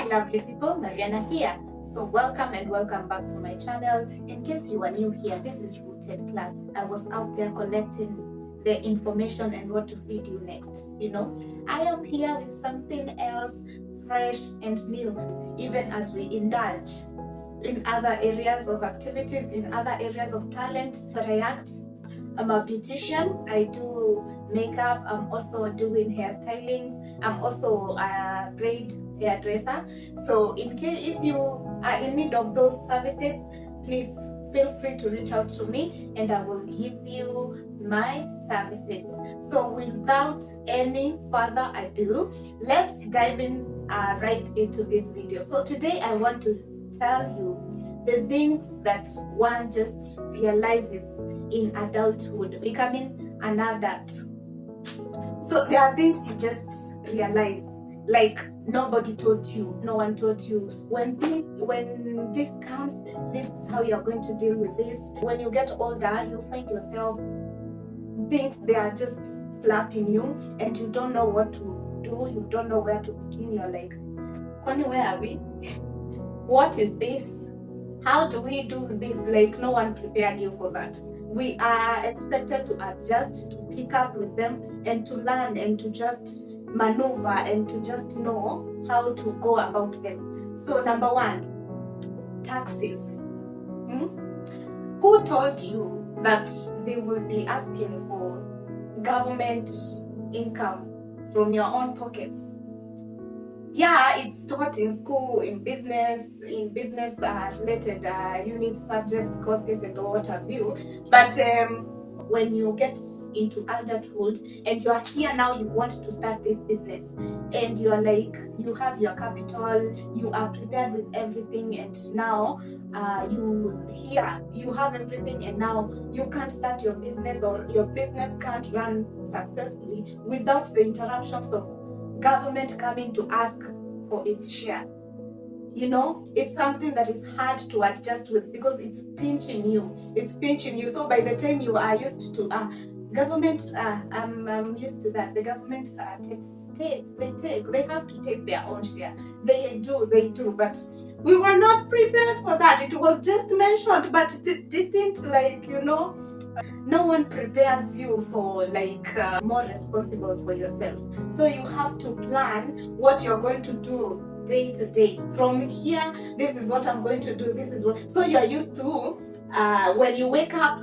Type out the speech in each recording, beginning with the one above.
Hi lovely people, Mariana here. So welcome and welcome back to my channel. In case you are new here, this is Rooted Class. I was out there collecting the information and what to feed you next. I am here with something else fresh and new, even as we indulge in other areas of activities, in other areas of talent that I act. I'm a beautician. I do makeup. I'm also doing hairstylings. I'm also a braid hairdresser. So in case if you are in need of those services, please feel free to reach out to me and I will give you my services. So without any further ado, let's dive in right into this video. So today I want to tell you the things that one just realizes in adulthood, becoming an adult. So there are things you just realize, like nobody taught you, no one taught you. When this comes, this is how you're going to deal with this. When you get older, you find yourself things they are just slapping you and you don't know what to do, you don't know where to begin. You're like, Kwani, where are we? What is this? How do we do this? Like, no one prepared you for that. We are expected to adjust, to pick up with them, and to learn, and to just maneuver, and to just know how to go about them. So, number one, taxes. Who told you that they will be asking for government income from your own pockets? Yeah, it's taught in school, in business related units, subjects, courses, and what have you. But when you get into adulthood and you are here now, you want to start this business, and you are like, you have your capital, you are prepared with everything, and now you have everything, and now you can't start your business, or your business can't run successfully without the interruptions of government coming to ask for its share. It's something that is hard to adjust with because it's pinching you. So by the time you are used to government, I'm used to that. The government they have to take their own share. They do, but we were not prepared for that. It was just mentioned, but it didn't, no one prepares you for more responsible for yourself. So you have to plan what you're going to do day to day. From here, this is what I'm going to do. This is what. So you are used to when you wake up.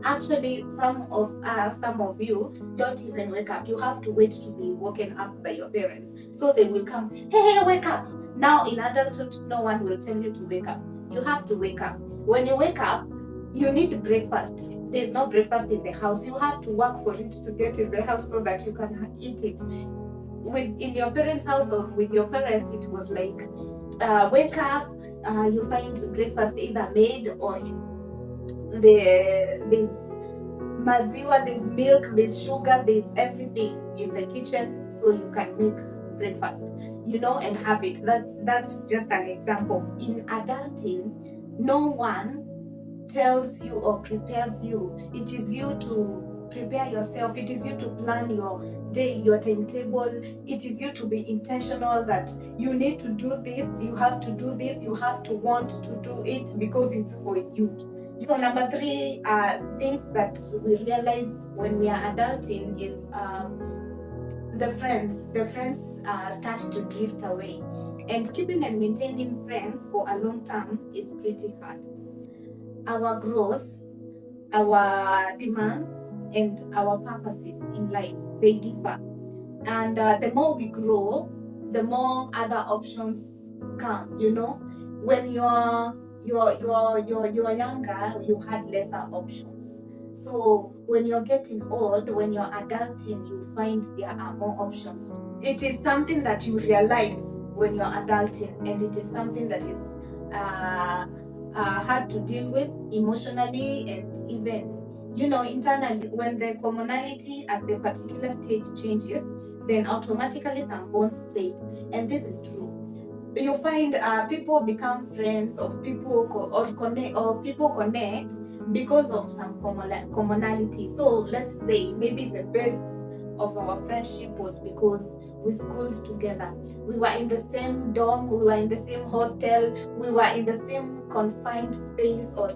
Actually, some of you don't even wake up. You have to wait to be woken up by your parents. So they will come. Hey, wake up! Now in adulthood, no one will tell you to wake up. You have to wake up. When you wake up, you need breakfast. There's no breakfast in the house. You have to work for it to get in the house so that you can eat it. In your parents' house or with your parents, it was like, wake up, you find breakfast either made or there's maziwa, there's milk, there's sugar, there's everything in the kitchen, so you can make breakfast, and have it. That's just an example. In adulting, no one tells you or prepares you. It is you to prepare yourself. It is you to plan your day, your timetable. It is you to be intentional that you need to do this, you have to do this, you have to want to do it because it's for you. So number three, things that we realize when we are adulting is the friends start to drift away, and keeping and maintaining friends for a long time is pretty hard. Our growth, our demands, and our purposes in life, they differ. And the more we grow, the more other options come. When you're younger, you had lesser options. So when you're getting old, when you're adulting, you find there are more options. It is something that you realize when you're adulting, and it is something that is hard to deal with emotionally and even internally. When the commonality at the particular stage changes, then automatically some bonds fade, and this is true. You find people become friends of people or people connect because of some commonality. So let's say maybe the best of our friendship was because we schooled together. We were in the same dorm, we were in the same hostel, we were in the same confined space or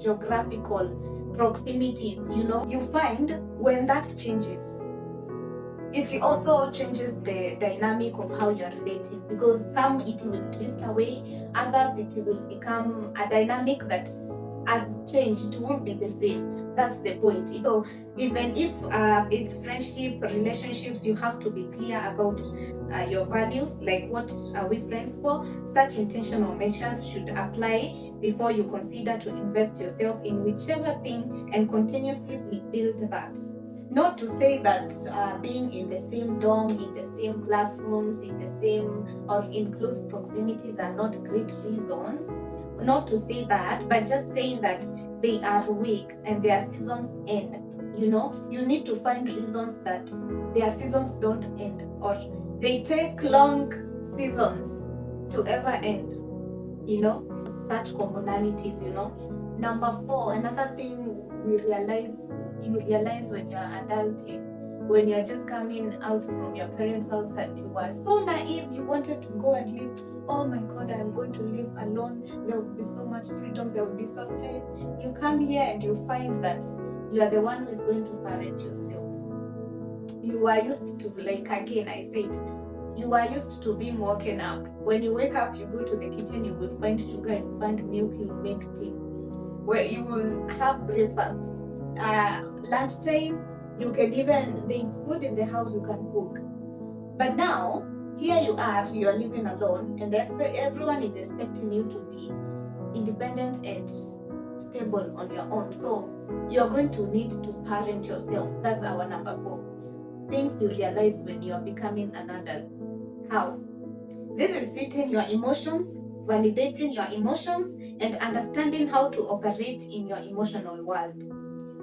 geographical proximities. You find when that changes, it also changes the dynamic of how you're relating, because some it will drift away, others it will become a dynamic that has changed. It won't be the same. That's the point. So even if it's friendship, relationships, you have to be clear about your values, like what are we friends for. Such intentional measures should apply before you consider to invest yourself in whichever thing and continuously build that. Not to say that being in the same dorm, in the same classrooms, in the same or in close proximities are not great reasons. Not to say that, but just saying that they are weak and their seasons end. You need to find reasons that their seasons don't end, or they take long seasons to ever end. Such commonalities. Number 4, another thing you realize when you're adulting, when you're just coming out from your parents' house, and you were so naive, you wanted to go and live. Oh my God, I'm going to live alone. There will be so much freedom. There will be so hey. You come here and you find that you are the one who is going to parent yourself. You are used to, like again, I said, you are used to being woken up. When you wake up, you go to the kitchen, you will find sugar, you will find milk, you will make tea. Where you will have breakfast. Lunchtime, you can even, there is food in the house, you can cook. But now, here you are living alone, and everyone is expecting you to be independent and stable on your own. So you're going to need to parent yourself. That's our number 4. Things you realize when you are becoming an adult. How? This is sitting your emotions, validating your emotions, and understanding how to operate in your emotional world.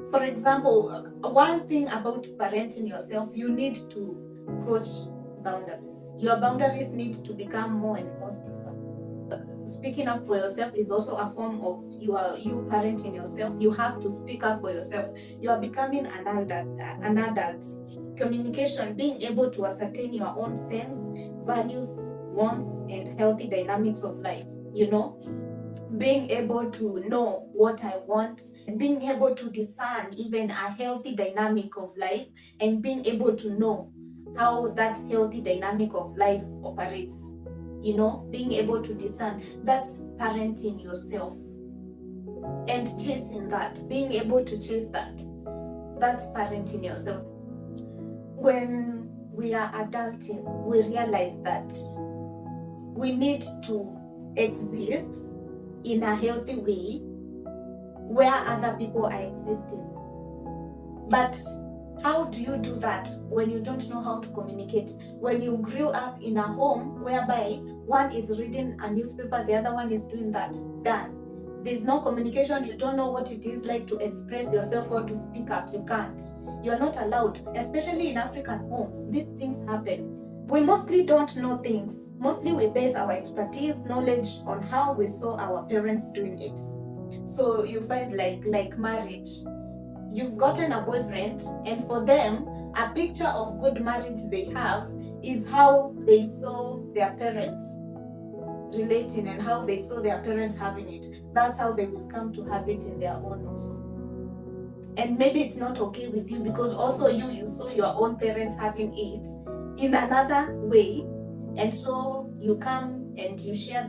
For example, one thing about parenting yourself, you need to approach boundaries. Your boundaries need to become more and more stiffer. Speaking up for yourself is also a form of you parenting yourself. You have to speak up for yourself. You are becoming an adult. Communication, being able to ascertain your own sense, values, wants, and healthy dynamics of life. Being able to know what I want, being able to discern even a healthy dynamic of life, and being able to know how that healthy dynamic of life operates. Being able to discern, that's parenting yourself. And chasing that, being able to chase that, that's parenting yourself. When we are adulting, we realize that we need to exist in a healthy way where other people are existing. But how do you do that when you don't know how to communicate? When you grew up in a home whereby one is reading a newspaper, the other one is doing that, done. There's no communication, you don't know what it is like to express yourself or to speak up, you can't. You're not allowed, especially in African homes. These things happen. We mostly don't know things. Mostly we base our expertise, knowledge on how we saw our parents doing it. So you find like marriage. You've gotten a boyfriend, and for them, a picture of good marriage they have is how they saw their parents relating and how they saw their parents having it. That's how they will come to have it in their own also. And maybe it's not okay with you because also you saw your own parents having it in another way, and so you come and you share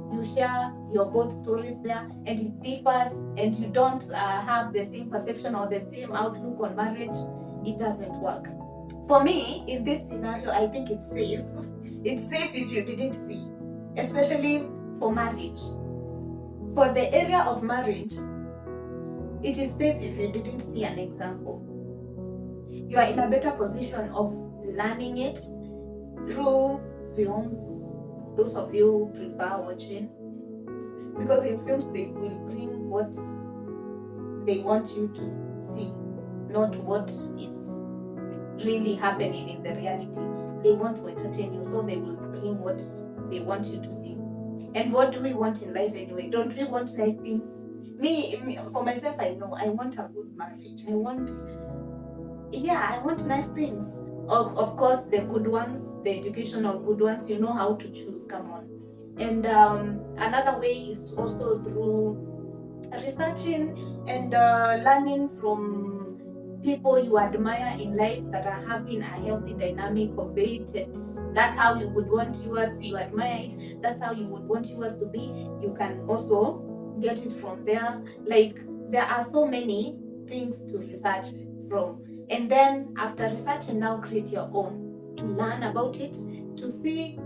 you share your both stories there, and it differs, and you don't have the same perception or the same outlook on marriage. It doesn't work. For me, in this scenario, I think it's safe. It's safe if you didn't see, especially for marriage. For the area of marriage, it is safe if you didn't see an example. You are in a better position of learning it through films. Those of you who prefer watching, because in films they will bring what they want you to see, not what is really happening in the reality. They want to entertain you, so they will bring what they want you to see. And what do we want in life anyway? Don't we want nice things? Me, for myself, I know I want a good marriage. I want Yeah, I want nice things. Of course, the good ones, the educational good ones, you know how to choose. Come on. And another way is also through researching and learning from people you admire in life that are having a healthy dynamic of it, and that's how you would want yours. You admire it, that's how you would want yours to be. You can also get it from there. Like, there are so many things to research from, and then after researching, now create your own, to learn about it, to see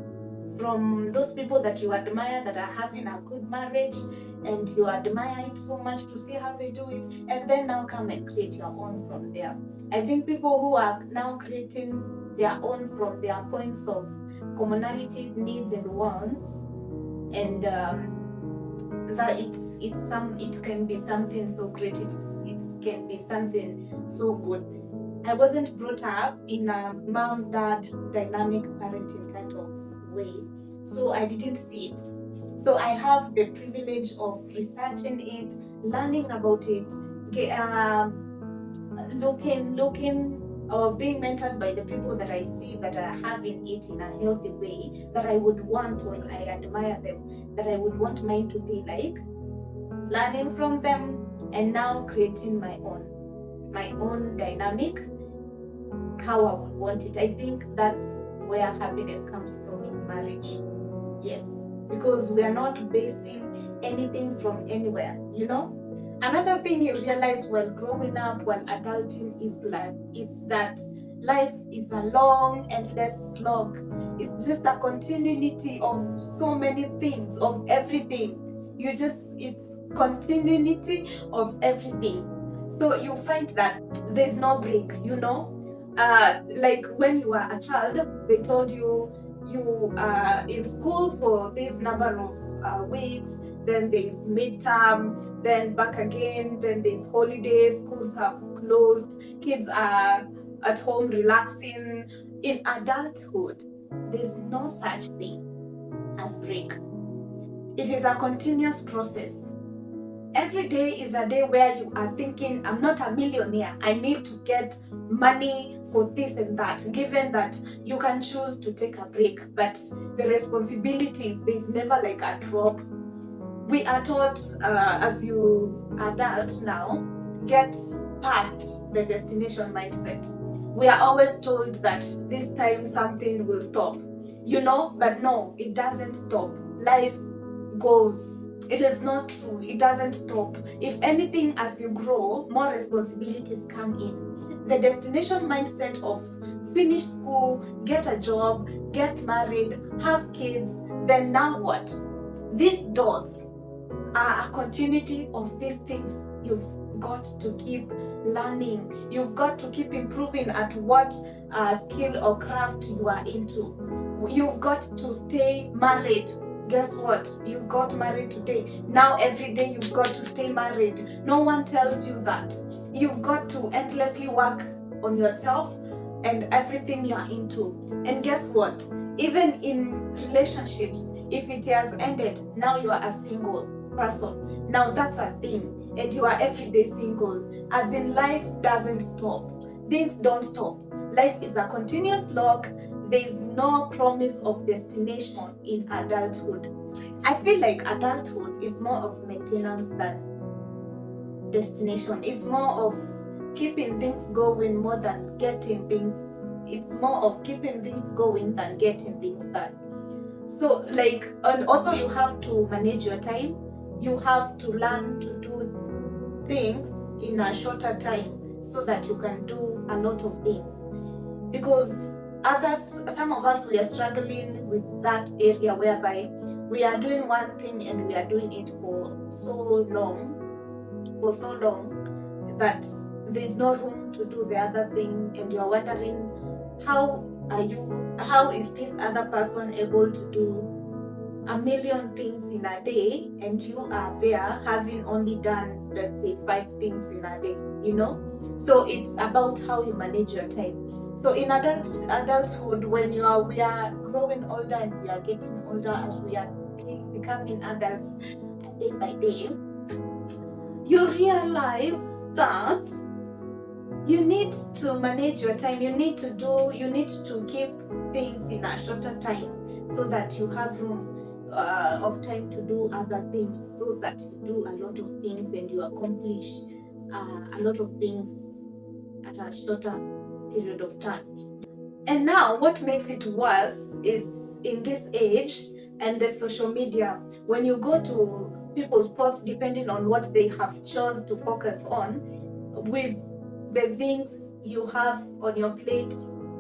from those people that you admire that are having a good marriage, and you admire it so much, to see how they do it, and then now come and create your own from there. I think people who are now creating their own from their points of commonality, needs and wants, and that it can be something so great. It can be something so good. I wasn't brought up in a mom dad dynamic parenting kind of way, so I didn't see it. So I have the privilege of researching it, learning about it, looking or being mentored by the people that I see that are having it in a healthy way, that I would want, or I admire them, that I would want mine to be like, learning from them, and now creating my own dynamic, how I would want it. I think that's where happiness comes from in marriage. Yes, because we are not basing anything from anywhere, you know? Another thing you realize while growing up, while adulting, is life. It's that life is a long, endless slog. It's just a continuity of so many things, of everything. It's continuity of everything. So you find that there's no break, you know? Like when you were a child, they told you you are in school for this number of weeks, then there's midterm, then back again, then there's holidays, schools have closed, kids are at home relaxing. In adulthood, there's no such thing as break. It is a continuous process. Every day is a day where you are thinking, I'm not a millionaire, I need to get money for this and that. Given that you can choose to take a break, but the responsibilities, there's never like a drop. We are taught as you adults now, get past the destination mindset. We are always told that this time something will stop, you know, but no, it doesn't stop. Life goes. It is not true. It doesn't stop. If anything, as you grow, more responsibilities come in. The destination mindset of finish school, get a job, get married, have kids, then now what? These dots are a continuity of these things you've got to keep learning. You've got to keep improving at what skill or craft you are into. You've got to stay married. Guess what? You got married today. Now every day you've got to stay married. No one tells you that. You've got to endlessly work on yourself and everything you're into. And guess what? Even in relationships, if it has ended, now you are a single person. Now that's a thing, and you are everyday single. As in, life doesn't stop. Things don't stop. Life is a continuous log. There is no promise of destination in adulthood. I feel like adulthood is more of maintenance than destination. It's more of keeping things going more than getting things. It's more of keeping things going than getting things done. So, like, and also you have to manage your time. You have to learn to do things in a shorter time so that you can do a lot of things. Because some of us, we are struggling with that area whereby we are doing one thing and we are doing it for so long that there's no room to do the other thing, and you're wondering how is this other person able to do a million things in a day, and you are there having only done, let's say, 5 things in a day, you know? So it's about how you manage your time. So in adulthood, when we are growing older and we are getting older, as we are becoming adults day by day, you realize that You need to manage your time. You need to keep things in a shorter time so that you have room of time to do other things, so that you do a lot of things and you accomplish a lot of things at a shorter period of time. And now what makes it worse is in this age and the social media, when you go to people's posts, depending on what they have chose to focus on, with the things you have on your plate,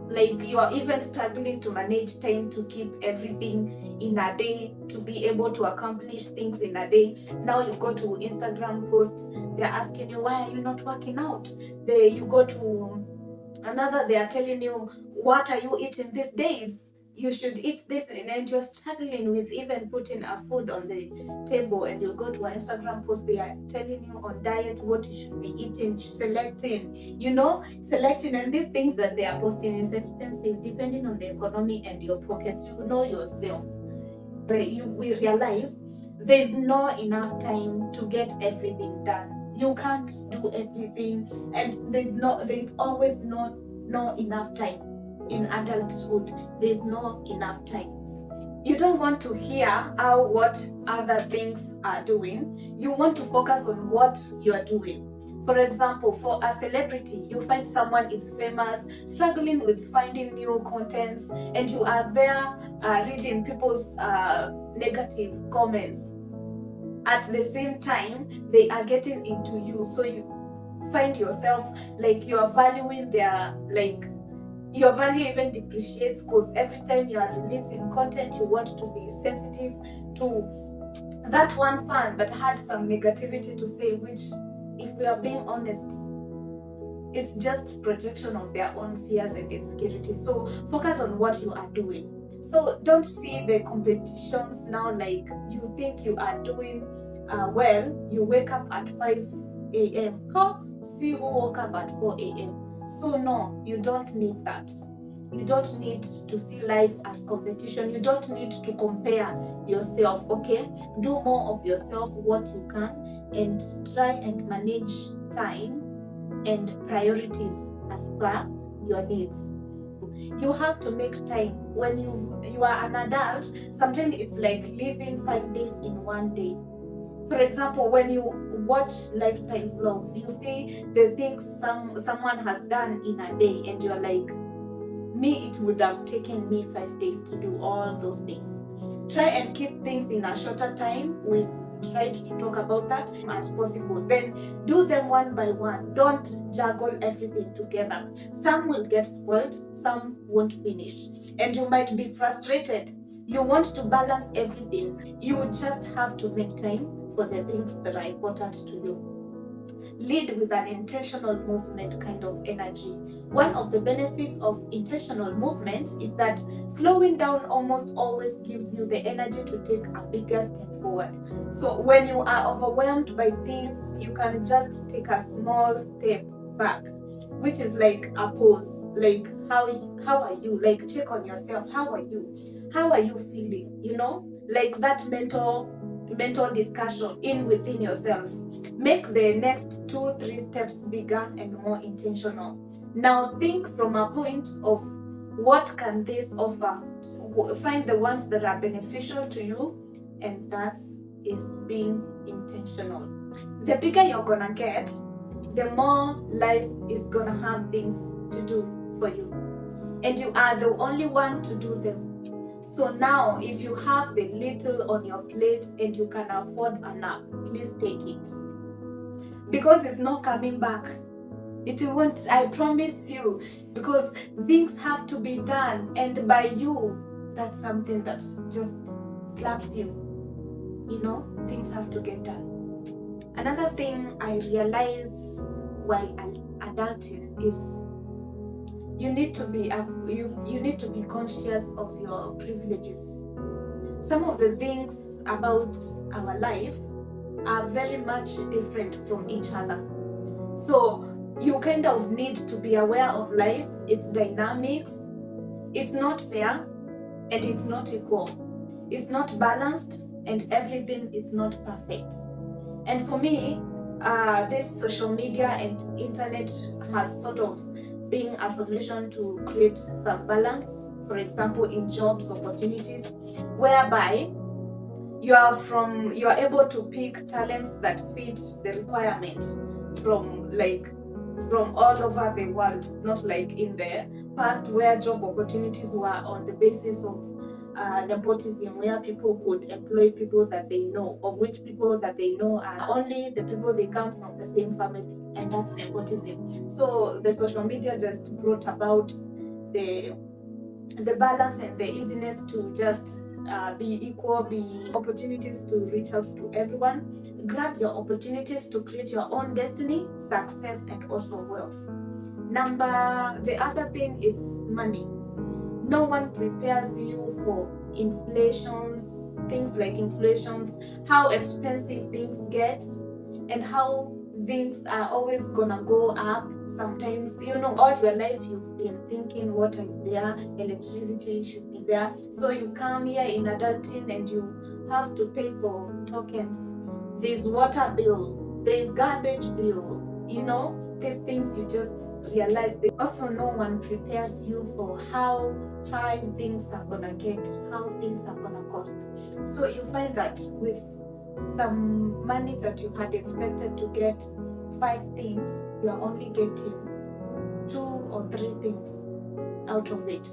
like you are even struggling to manage time to keep everything in a day, to be able to accomplish things in a day. Now you go to Instagram posts, they're asking you, why are you not working out? You go to another, they are telling you, what are you eating these days? You should eat this, and you're struggling with even putting a food on the table, and you go to an Instagram post, they are telling you on diet what you should be eating, selecting, and these things that they are posting is expensive depending on the economy and your pockets. You know yourself. But we realize there's not enough time to get everything done. You can't do everything, and there's always not enough time. In adulthood, there's not enough time. You don't want to hear what other things are doing. You want to focus on what you are doing. For example, for a celebrity, you find someone is famous, struggling with finding new contents, and you are there reading people's negative comments. At the same time, they are getting into you, so you find yourself like you are valuing their your value even depreciates, because every time you are releasing content, you want to be sensitive to that one fan that had some negativity to say, which, if we are being honest, it's just projection of their own fears and insecurities. So focus on what you are doing. So don't see the competitions now like you think you are doing well. You wake up at 5 a.m. See who woke up at 4 a.m. So no, you don't need that. You don't need to see life as competition. You don't need to compare yourself, okay? Do more of yourself, what you can, and try and manage time and priorities as per your needs. You have to make time. When you are an adult, sometimes it's like living 5 days in one day. For example, when you watch lifestyle vlogs, you see the things someone has done in a day, and you're like, me, it would have taken me 5 days to do all those things. Try and keep things in a shorter time. We've tried to talk about that as possible. Then do them one by one. Don't juggle everything together. Some will get spoiled, some won't finish. And you might be frustrated. You want to balance everything. You just have to make time for the things that are important to you. Lead with an intentional movement kind of energy. One of the benefits of intentional movement is that slowing down almost always gives you the energy to take a bigger step forward. So when you are overwhelmed by things, you can just take a small step back, which is like a pause. Like, how are you? Like, check on yourself. How are you? How are you feeling? Like that mental discussion in within yourself. Make the next 2-3 steps bigger and more intentional. Now think from a point of, what can this offer? Find the ones that are beneficial to you, and that is being intentional. The bigger you're gonna get, the more life is gonna have things to do for you, and you are the only one to do them. So now, if you have the little on your plate and you can afford a nap, please take it, because it's not coming back. It won't, I promise you, because things have to be done, and by you, that's something that just slaps you. Things have to get done. Another thing I realize while adulting is you need to be conscious of your privileges. Some of the things about our life are very much different from each other. So you kind of need to be aware of life, its dynamics. It's not fair and it's not equal. It's not balanced, and everything is not perfect. And for me, this social media and internet has sort of been a solution to create some balance, for example, in jobs opportunities, whereby you are able to pick talents that fit the requirement from all over the world, not like in the past where job opportunities were on the basis of nepotism, where people could employ people that they know, of which people that they know are only the people they come from the same family, and that's nepotism. So the social media just brought about the balance and the easiness to just be equal, be opportunities to reach out to everyone. Grab your opportunities to create your own destiny, success, and also wealth. The other thing is money. No one prepares you for inflations, things like inflations, how expensive things get, and how things are always gonna go up. Sometimes, all your life you've been thinking water is there, electricity should be there. So you come here in adulting and you have to pay for tokens. There's water bill, there's garbage bill, these things you just realize. Also, no one prepares you for how high things are gonna get, how things are gonna cost. So you find that with some money that you had expected to get 5 things, you are only getting 2 or 3 things out of it.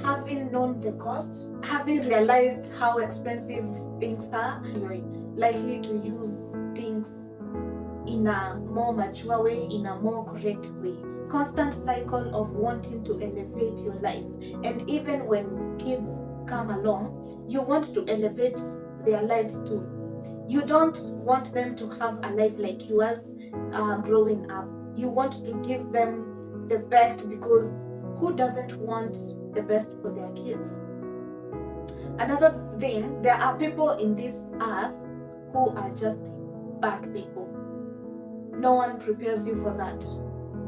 Having known the cost, having realized how expensive things are, you're likely to use things in a more mature way, in a more correct way. Constant cycle of wanting to elevate your life. And even when kids come along, you want to elevate their lives too. You don't want them to have a life like yours growing up. You want to give them the best, because who doesn't want the best for their kids? Another thing, there are people in this earth who are just bad people. No one prepares you for that.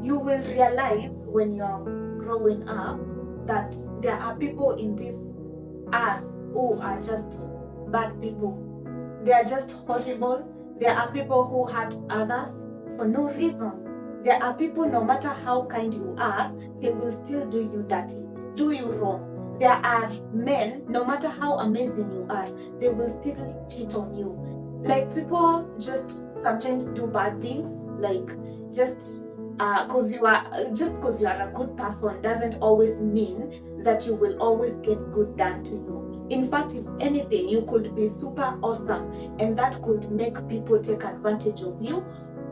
You will realize when you're growing up that there are people in this earth who are just bad people. They are just horrible. There are people who hurt others for no reason. There are people, no matter how kind you are, they will still do you dirty, do you wrong. There are men, no matter how amazing you are, they will still cheat on you. Like, people just sometimes do bad things, like just because you are a good person doesn't always mean that you will always get good done to you. In fact, if anything, you could be super awesome, and that could make people take advantage of you,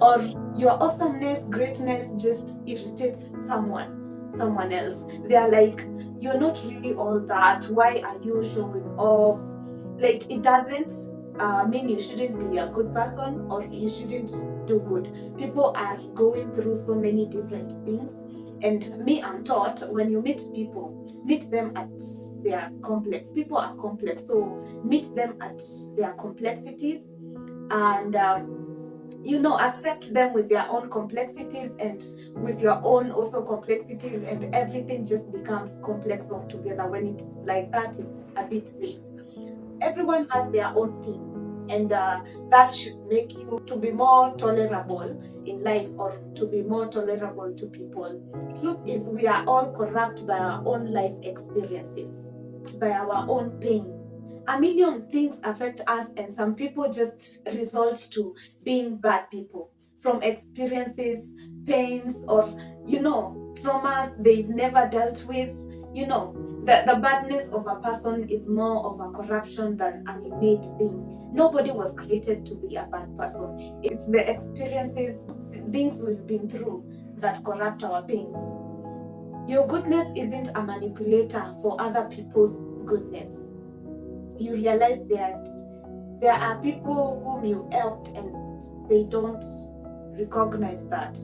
or your awesomeness, greatness just irritates someone else. They are like, you're not really all that. Why are you showing off? Like, it doesn't mean you shouldn't be a good person or you shouldn't do good. People are going through so many different things, and me, I'm taught, when you meet people, meet them at their complex. People are complex, so meet them at their complexities, and accept them with their own complexities and with your own also complexities, and everything just becomes complex altogether. When it's like that, it's a bit safe. Everyone has their own thing, and that should make you to be more tolerable in life, or to be more tolerable to people. Truth is, we are all corrupt by our own life experiences, by our own pain. A million things affect us, and some people just result to being bad people from experiences, pains, or traumas they've never dealt with. The badness of a person is more of a corruption than an innate thing. Nobody was created to be a bad person. It's the experiences, things we've been through, that corrupt our pains. Your goodness isn't a manipulator for other people's goodness. You realize that there are people whom you helped and they don't recognize that.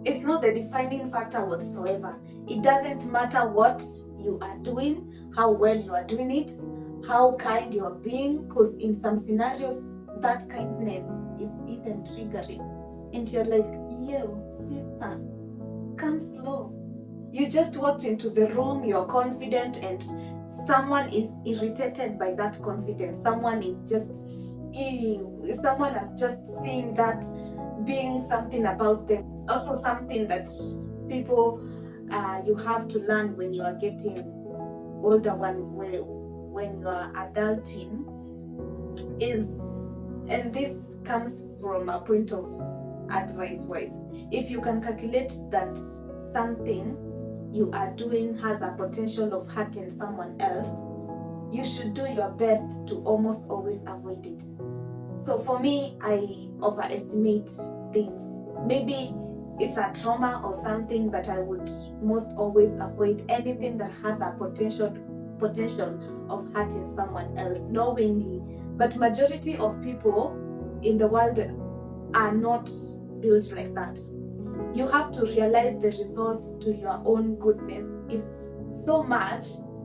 It's not the defining factor whatsoever. It doesn't matter what you are doing, how well you are doing it, how kind you are being, because in some scenarios, that kindness is even triggering. And you're like, yo, sister, come slow. You just walked into the room, you're confident, and someone is irritated by that confidence. Someone is just someone has just seen that being something about them. Also something that people you have to learn when you are getting older, when you are adulting, is, and this comes from a point of advice wise, if you can calculate that something you are doing has a potential of hurting someone else, you should do your best to almost always avoid it. So for me, I overestimate things. Maybe it's a trauma or something, but I would most always avoid anything that has a potential of hurting someone else knowingly. But majority of people in the world are not built like that. You have to realize the results to your own goodness is so much,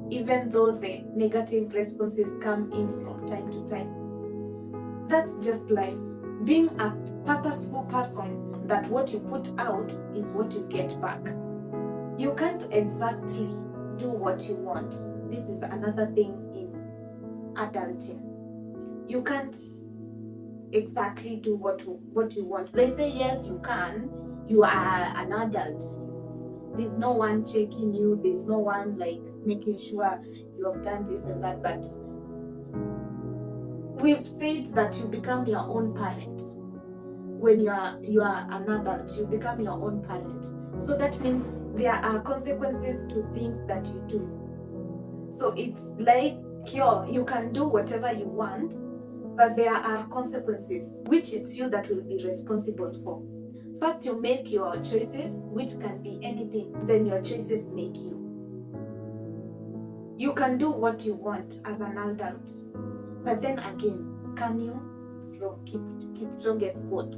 even though the negative responses come in from time to time. That's just life. Being a purposeful person, that what you put out is what you get back. You can't exactly do what you want. This is another thing in adulting. You can't exactly do what you want. They say yes, you can. You are an adult. There's no one checking you. There's no one like making sure you have done this and that. But we've said that you become your own parent. When you are an adult, you become your own parent. So that means there are consequences to things that you do. So it's like you can do whatever you want, but there are consequences, which it's you that will be responsible for. First, you make your choices, which can be anything, then your choices make you. You can do what you want as an adult, but then again, can you? From Kipchoge's quote,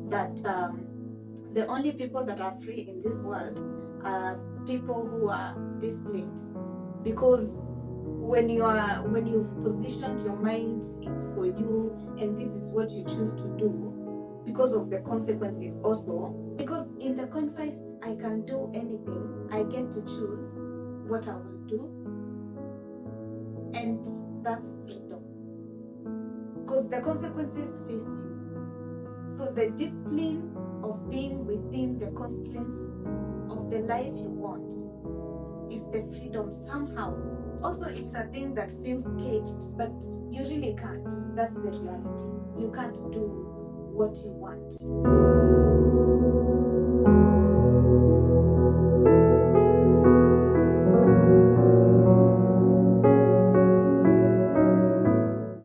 that the only people that are free in this world are people who are disciplined. Because when you've positioned your mind, it's for you, and this is what you choose to do, because of the consequences also. Because in the confines, I can do anything. I get to choose what I will do, and that's freedom. Because the consequences face you. So the discipline of being within the constraints of the life you want is the freedom somehow. Also, it's a thing that feels caged, but you really can't. That's the reality. You can't do what you want.